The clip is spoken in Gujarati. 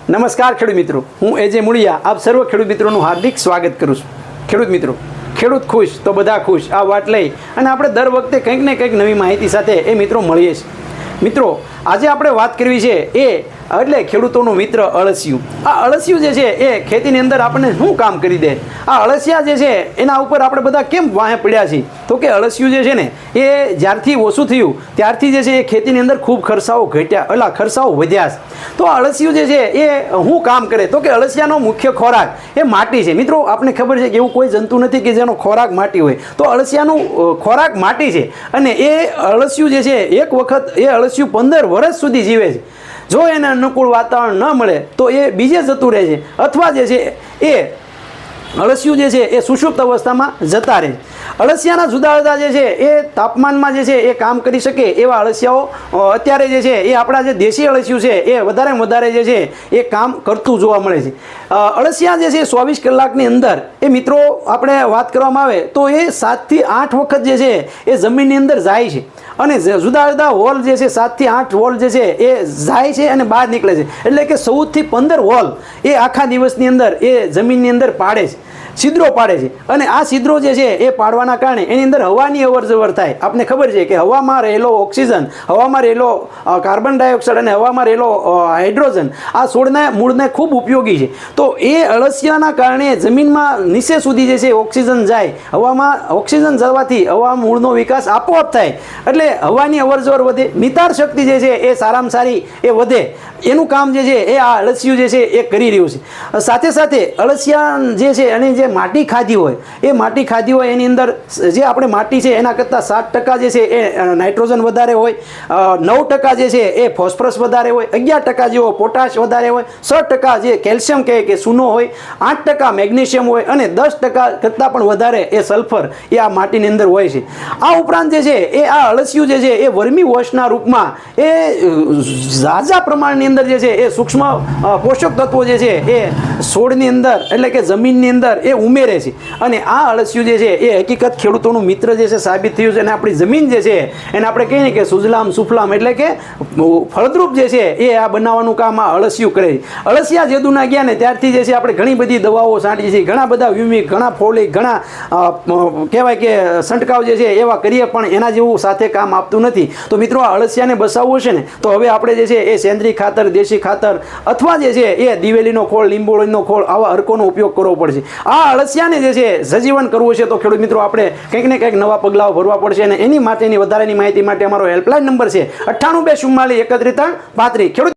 નમસ્કાર ખેડૂત મિત્રો, હું એજે મુળિયા આપ સર્વ ખેડૂત મિત્રોનું હાર્દિક સ્વાગત કરું છું। ખેડૂત મિત્રો, ખેડૂત ખુશ તો બધા ખુશ આ વાત લઈ અને આપણે દર વખતે કંઈક ને કંઈક નવી માહિતી સાથે એ મિત્રો મળીએ છીએ। મિત્રો, આજે આપણે વાત કરવી છે એ એટલે ખેડૂતોનું મિત્ર અળસિયું। આ અળસિયું જે છે એ ખેતીની અંદર આપણને શું કામ કરી દે? આ અળસિયા જે છે એના ઉપર આપણે બધા કેમ વાહે પડ્યા છીએ? તો કે અળસિયું જે છે ને એ જ્યારથી ઓછું થયું ત્યારથી જે છે એ ખેતીની અંદર ખૂબ ખર્ચાઓ ઘટ્યા એટલે ખર્ચાઓ વધ્યા છે। તો આ અળસિયું જે છે એ શું કામ કરે? તો કે અળસિયાનો મુખ્ય ખોરાક એ માટી છે। મિત્રો, આપણને ખબર છે કે એવું કોઈ જંતુ નથી કે જેનો ખોરાક માટી હોય, તો અળસિયાનું ખોરાક માટી છે અને એ અળસિયું જે છે એક વખત એ અળસિયું 15 વર્ષ સુધી જીવે છે। જો એને અનુકૂળ વાતાવરણ ન મળે તો એ બીજે જતું રહે છે અથવા જે છે એ અળસિયું જે છે એ સુષુપ્ત અવસ્થામાં જતા રહે। અળસિયાના જુદા જુદા જે છે એ તાપમાનમાં જે છે એ કામ કરી શકે એવા અળસિયાઓ અત્યારે જે છે એ આપણા જે દેશી અળસિયું છે એ વધારેમાં વધારે જે છે એ કામ કરતું જોવા મળે છે। અળસિયા જે છે 24 કલાકની અંદર એ મિત્રો આપણે વાત કરવામાં આવે તો એ 7 થી 8 વખત જે છે એ જમીનની અંદર જાય છે અને જુદા જુદા હોલ જે છે 7 થી 8 હોલ જે છે એ જાય છે અને બહાર નીકળે છે, એટલે કે 14 થી 15 હોલ એ આખા દિવસની અંદર એ જમીનની અંદર પાડે છે, છિદ્રો પાડે છે। અને આ છિદ્રો જે છે એ પાડવાના કારણે એની અંદર હવાની અવર જવર થાય। આપણને ખબર છે કે હવામાં રહેલો ઓક્સિજન, હવામાં રહેલો કાર્બન ડાયોક્સાઇડ અને હવામાં રહેલો હાઇડ્રોજન આ છોડના મૂળને ખૂબ ઉપયોગી છે। તો એ અળસિયાના કારણે જમીનમાં નીચે સુધી જે છે ઓક્સિજન જાય, હવામાં ઓક્સિજન જવાથી હવા મૂળનો વિકાસ આપોઆપ થાય, એટલે હવાની અવર જવર વધે, નિતાર શક્તિ જે છે એ સારામાં સારી એ વધે। એનું કામ જે છે એ આ અળસિયું જે છે એ કરી રહ્યું છે। સાથે સાથે અળસિયા જે છે અને જે માટી ખાધી હોય એ માટી ખાધી હોય એની અંદર જે આપણે માટી છે એના કરતાં 7% જે છે એ નાઇટ્રોજન વધારે હોય, 9% જે છે એ ફોસ્ફરસ વધારે હોય, 11% જેવો પોટાશ વધારે હોય, 6% જે કેલ્શિયમ કહે કે સૂનો હોય, 8% મેગ્નેશિયમ હોય અને 10% કરતાં પણ વધારે એ સલ્ફર એ આ માટીની અંદર હોય છે। આ ઉપરાંત જે છે એ આ અળસિયું જે છે એ વર્મી વોશના રૂપમાં એ ઝાઝા પ્રમાણની અંદર જે છે એ સૂક્ષ્મ પોષક તત્વો જે છે એ છોડની અંદર એટલે કે જમીનની અંદર એ ઉમેરે છે અને આ અળસિયું જે છે એ હકીકત ખેડૂતોનું મિત્ર જે છે સાબિત થયું છે અને આપણી જમીન જે છે એને આપણે કહીએ કે સુજલામ સુફલામ એટલે કે ફળદ્રુપ જે છે એ આ બનાવવાનું કામ આ અળસિયું કરે છે। અળસિયા જેદુના ગયા ને ત્યારથી જે છે આપણે ઘણી બધી દવાઓ છાંટીએ છીએ, ઘણા બધા વ્યુમિક, ઘણા ફોલિક, ઘણા કહેવાય કે છંટકાવ જે છે એવા કરીએ પણ એના જેવું સાથે કામ આપતું નથી। તો મિત્રો, આ અળસિયાને બસાવવું છે ને તો હવે આપણે જે છે એ સેન્દ્રીય ખાતર, દેશી ખાતર અથવા જે છે એ દિવેલીનો ખોળ, લીંબોળીનો ખોળ આવા અર્કોનો ઉપયોગ કરવો પડશે। આ અળસિયાને જે છે સજીવન કરવું છે તો ખેડૂત મિત્રો આપણે કંઈક ને કંઈક નવા પગલાઓ ભરવા પડશે અને એની માટેની વધારાની માહિતી માટે અમારો હેલ્પલાઇન નંબર છે 98 244 31 35। ખેડૂત